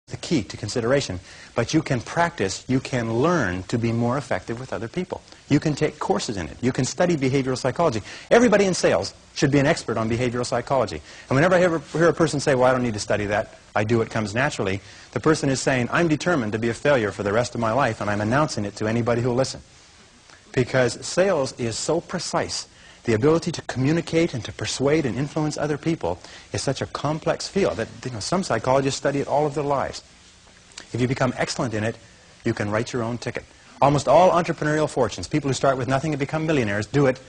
the key to consideration. But you can practice, you can learn to be more effective with other people. You can take courses in it. You can study behavioral psychology. Everybody in sales should be an expert on behavioral psychology. And whenever I hear a person say, well, I don't need to study that, I do, it comes naturally, the person is saying, I'm determined to be a failure for the rest of my life, and I'm announcing it to anybody who will listen. Because sales is so precise. The ability to communicate and to persuade and influence other people is such a complex field that some psychologists study it all of their lives. If you become excellent in it, you can write your own ticket. Almost all entrepreneurial fortunes, people who start with nothing and become millionaires, do it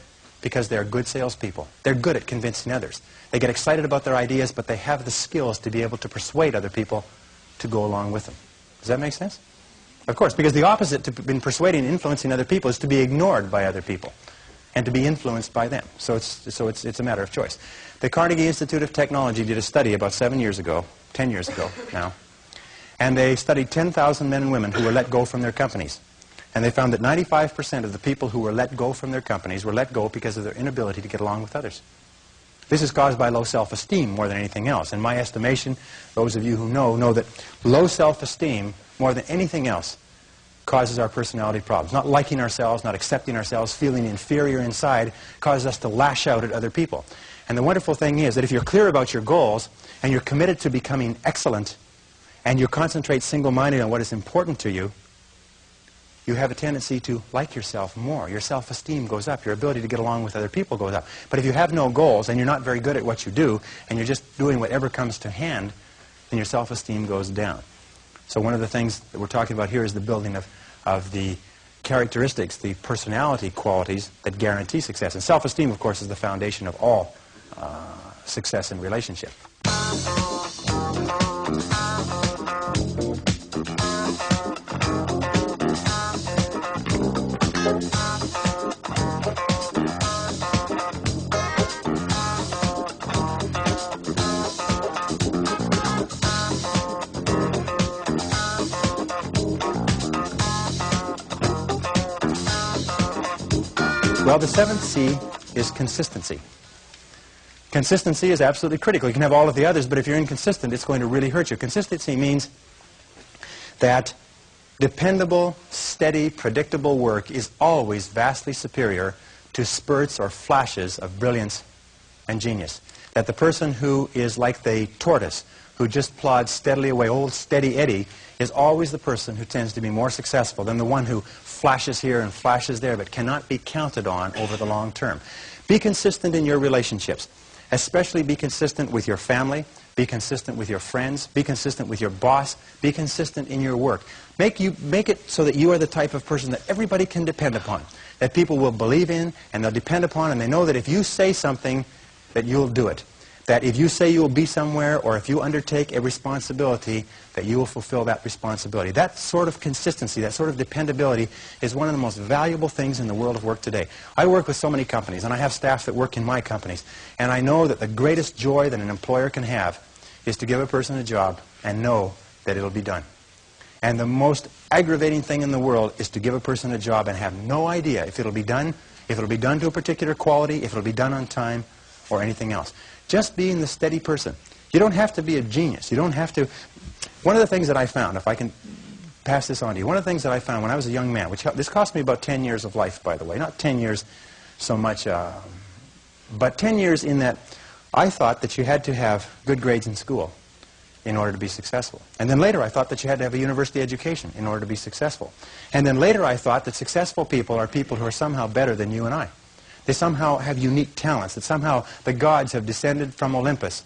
because they're good salespeople. They're good at convincing others. They get excited about their ideas, but they have the skills to be able to persuade other people to go along with them. Does that make sense? Of course, because the opposite to being persuading and influencing other people is to be ignored by other people and to be influenced by them. So it's a matter of choice. The Carnegie Institute of Technology did a study about 10 years ago now, and they studied 10,000 men and women who were let go from their companies. And they found that 95% of the people who were let go from their companies were let go because of their inability to get along with others. This is caused by low self-esteem more than anything else. In my estimation, those of you who know that low self-esteem, more than anything else, causes our personality problems. Not liking ourselves, not accepting ourselves, feeling inferior inside, causes us to lash out at other people. And the wonderful thing is that if you're clear about your goals and you're committed to becoming excellent and you concentrate single-minded on what is important to you, you have a tendency to like yourself more. Your self-esteem goes up. Your ability to get along with other people goes up. But if you have no goals and you're not very good at what you do and you're just doing whatever comes to hand, then your self-esteem goes down. So one of the things that we're talking about here is the building of the characteristics, the personality qualities that guarantee success. And self-esteem, of course, is the foundation of all success in relationship. Well, the seventh C is consistency. Consistency is absolutely critical. You can have all of the others, but if you're inconsistent, it's going to really hurt you. Consistency means that dependable, steady, predictable work is always vastly superior to spurts or flashes of brilliance and genius. That the person who is like the tortoise, who just plods steadily away, old steady Eddie, is always the person who tends to be more successful than the one who flashes here and flashes there but cannot be counted on over the long term. Be consistent in your relationships. Especially be consistent with your family, be consistent with your friends, be consistent with your boss, be consistent in your work. Make it so that you are the type of person that everybody can depend upon, that people will believe in and they'll depend upon, and they know that if you say something, that you'll do it. That if you say you will be somewhere or if you undertake a responsibility, that you will fulfill that responsibility. That sort of consistency, that sort of dependability is one of the most valuable things in the world of work today. I work with so many companies, and I have staff that work in my companies, and I know that the greatest joy that an employer can have is to give a person a job and know that it'll be done. And the most aggravating thing in the world is to give a person a job and have no idea if it'll be done to a particular quality, if it'll be done on time, or anything else. Just being the steady person. You don't have to be a genius. You don't have to... One of the things that I found, if I can pass this on to you, one of the things that I found when I was a young man, this cost me about 10 years of life, by the way. Not 10 years so much, but 10 years in that I thought that you had to have good grades in school in order to be successful. And then later I thought that you had to have a university education in order to be successful. And then later I thought that successful people are people who are somehow better than you and I. They somehow have unique talents, that somehow the gods have descended from Olympus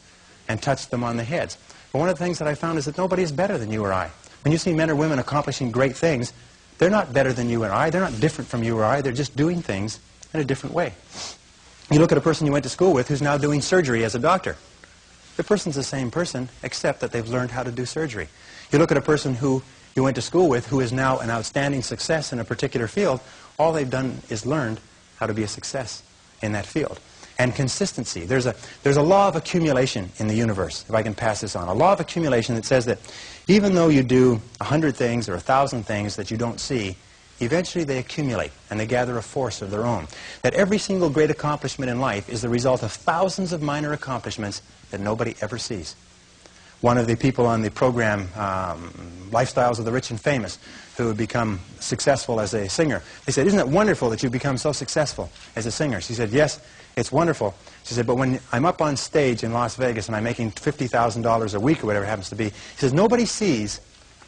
and touched them on the heads. But one of the things that I found is that nobody is better than you or I. When you see men or women accomplishing great things, they're not better than you and I. They're not different from you or I. They're just doing things in a different way. You look at a person you went to school with who's now doing surgery as a doctor. The person's the same person, except that they've learned how to do surgery. You look at a person who you went to school with who is now an outstanding success in a particular field. All they've done is learned how to be a success in that field. And consistency. There's a law of accumulation in the universe, if I can pass this on. A law of accumulation that says that even though you do 100 things or 1,000 things that you don't see, eventually they accumulate and they gather a force of their own. That every single great accomplishment in life is the result of thousands of minor accomplishments that nobody ever sees. one of the people on the program, Lifestyles of the Rich and Famous, who had become successful as a singer. They said, "Isn't it wonderful that you've become so successful as a singer?" She said, "Yes, it's wonderful." She said, "But when I'm up on stage in Las Vegas and I'm making $50,000 a week or whatever it happens to be," she says, "nobody sees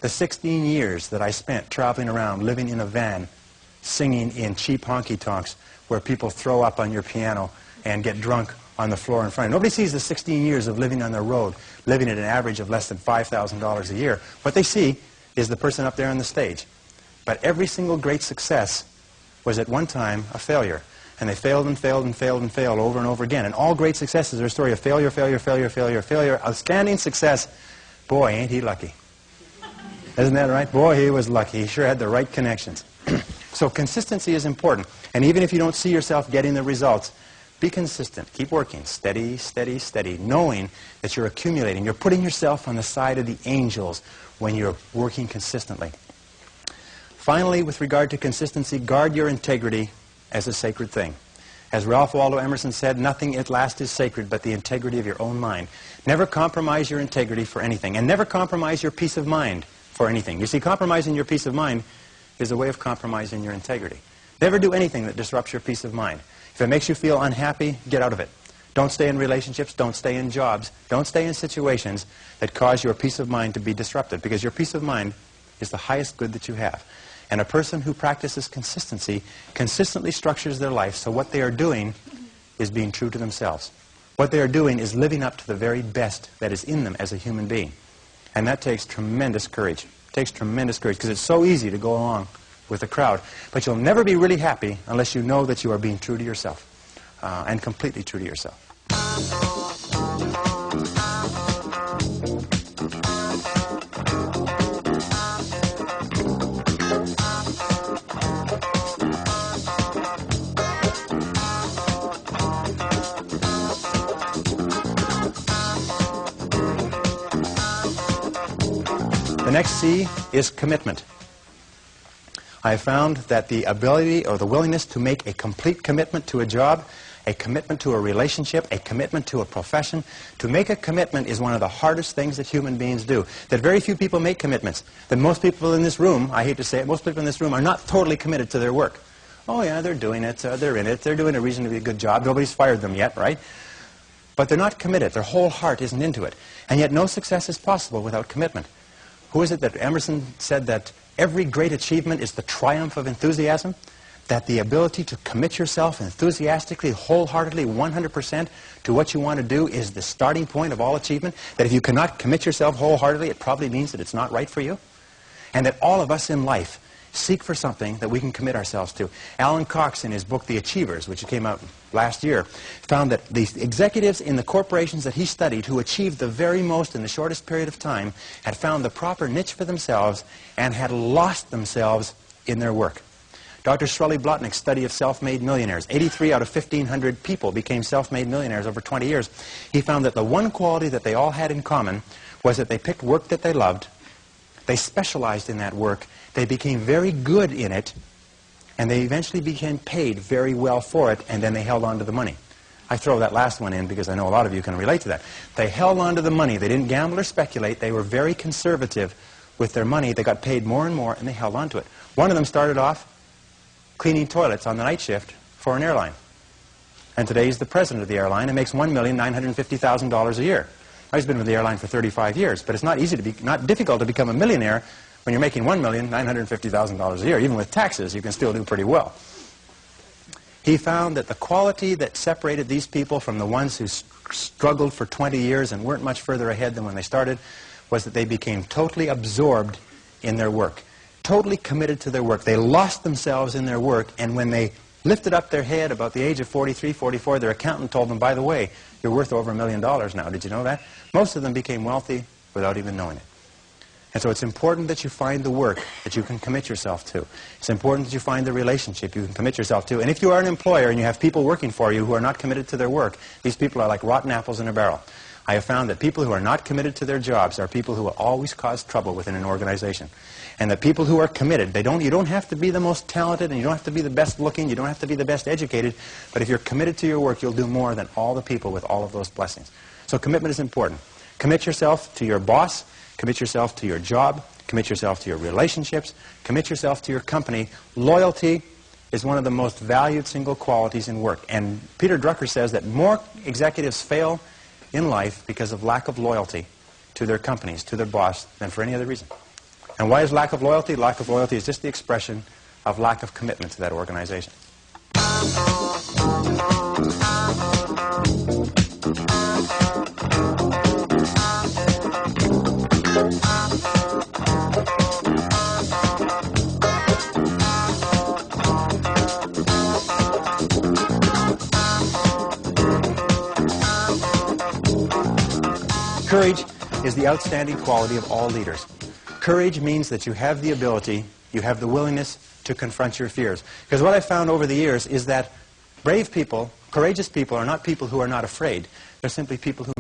the 16 years that I spent traveling around, living in a van, singing in cheap honky-tonks where people throw up on your piano and get drunk on the floor in front. Nobody sees the 16 years of living on the road, living at an average of less than $5,000 a year. What they see is the person up there on the stage. But every single great success was at one time a failure. And they failed and failed and failed and failed over and over again. And all great successes are a story of failure, failure, failure, failure, failure. Outstanding success. Boy, ain't he lucky. Isn't that right? Boy, he was lucky. He sure had the right connections. So consistency is important. And even if you don't see yourself getting the results, be consistent. Keep working. Steady, steady, steady. Knowing that you're accumulating. You're putting yourself on the side of the angels when you're working consistently. Finally, with regard to consistency, guard your integrity as a sacred thing. As Ralph Waldo Emerson said, nothing at last is sacred but the integrity of your own mind. Never compromise your integrity for anything. And never compromise your peace of mind for anything. You see, compromising your peace of mind is a way of compromising your integrity. Never do anything that disrupts your peace of mind. If it makes you feel unhappy, get out of it. Don't stay in relationships, don't stay in jobs, don't stay in situations that cause your peace of mind to be disrupted, because your peace of mind is the highest good that you have. And a person who practices consistency consistently structures their life so what they are doing is being true to themselves. What they are doing is living up to the very best that is in them as a human being. And that takes tremendous courage. It takes tremendous courage because it's so easy to go along with the crowd. But you'll never be really happy unless you know that you are being true to yourself and completely true to yourself. The next C is commitment. I have found that the ability or the willingness to make a complete commitment to a job, a commitment to a relationship, a commitment to a profession, to make a commitment is one of the hardest things that human beings do. That very few people make commitments. That most people in this room, I hate to say it, most people in this room are not totally committed to their work. Oh yeah, they're doing it, they're in it, they're doing a reasonably good job, nobody's fired them yet, right? But they're not committed, their whole heart isn't into it. And yet no success is possible without commitment. Who is it that Emerson said that every great achievement is the triumph of enthusiasm? That the ability to commit yourself enthusiastically, wholeheartedly, 100% to what you want to do is the starting point of all achievement? That if you cannot commit yourself wholeheartedly, it probably means that it's not right for you? And that all of us in life seek for something that we can commit ourselves to. Alan Cox, in his book, The Achievers, which came out last year, found that the executives in the corporations that he studied who achieved the very most in the shortest period of time had found the proper niche for themselves and had lost themselves in their work. Dr. Shirley Blotnick's study of self-made millionaires, 83 out of 1,500 people became self-made millionaires over 20 years. He found that the one quality that they all had in common was that they picked work that they loved, they specialized in that work, they became very good in it, and they eventually became paid very well for it, and then they held on to the money. I throw that last one in because I know a lot of you can relate to that. They held on to the money. They didn't gamble or speculate. They were very conservative with their money. They got paid more and more, and they held on to it. One of them started off cleaning toilets on the night shift for an airline. And today he's the president of the airline and makes $1,950,000 a year. He's been with the airline for 35 years, but it's not difficult to become a millionaire when you're making $1,950,000 a year. Even with taxes, you can still do pretty well. He found that the quality that separated these people from the ones who struggled for 20 years and weren't much further ahead than when they started was that they became totally absorbed in their work, totally committed to their work. They lost themselves in their work, and when they lifted up their head about the age of 43, 44, their accountant told them, by the way, you're worth over $1 million now. Did you know that? Most of them became wealthy without even knowing it. And so it's important that you find the work that you can commit yourself to. It's important that you find the relationship you can commit yourself to. And if you are an employer and you have people working for you who are not committed to their work, these people are like rotten apples in a barrel. I have found that people who are not committed to their jobs are people who will always cause trouble within an organization. And the people who are committed, you don't have to be the most talented, and you don't have to be the best looking, you don't have to be the best educated, but if you're committed to your work, you'll do more than all the people with all of those blessings. So commitment is important. Commit yourself to your boss, commit yourself to your job, commit yourself to your relationships, commit yourself to your company. Loyalty is one of the most valued single qualities in work. And Peter Drucker says that more executives fail in life because of lack of loyalty to their companies, to their boss, than for any other reason. And why is lack of loyalty? Lack of loyalty is just the expression of lack of commitment to that organization. Courage is the outstanding quality of all leaders. Courage means that you have the ability, you have the willingness to confront your fears. Because what I've found over the years is that brave people, courageous people, are not people who are not afraid. They're simply people who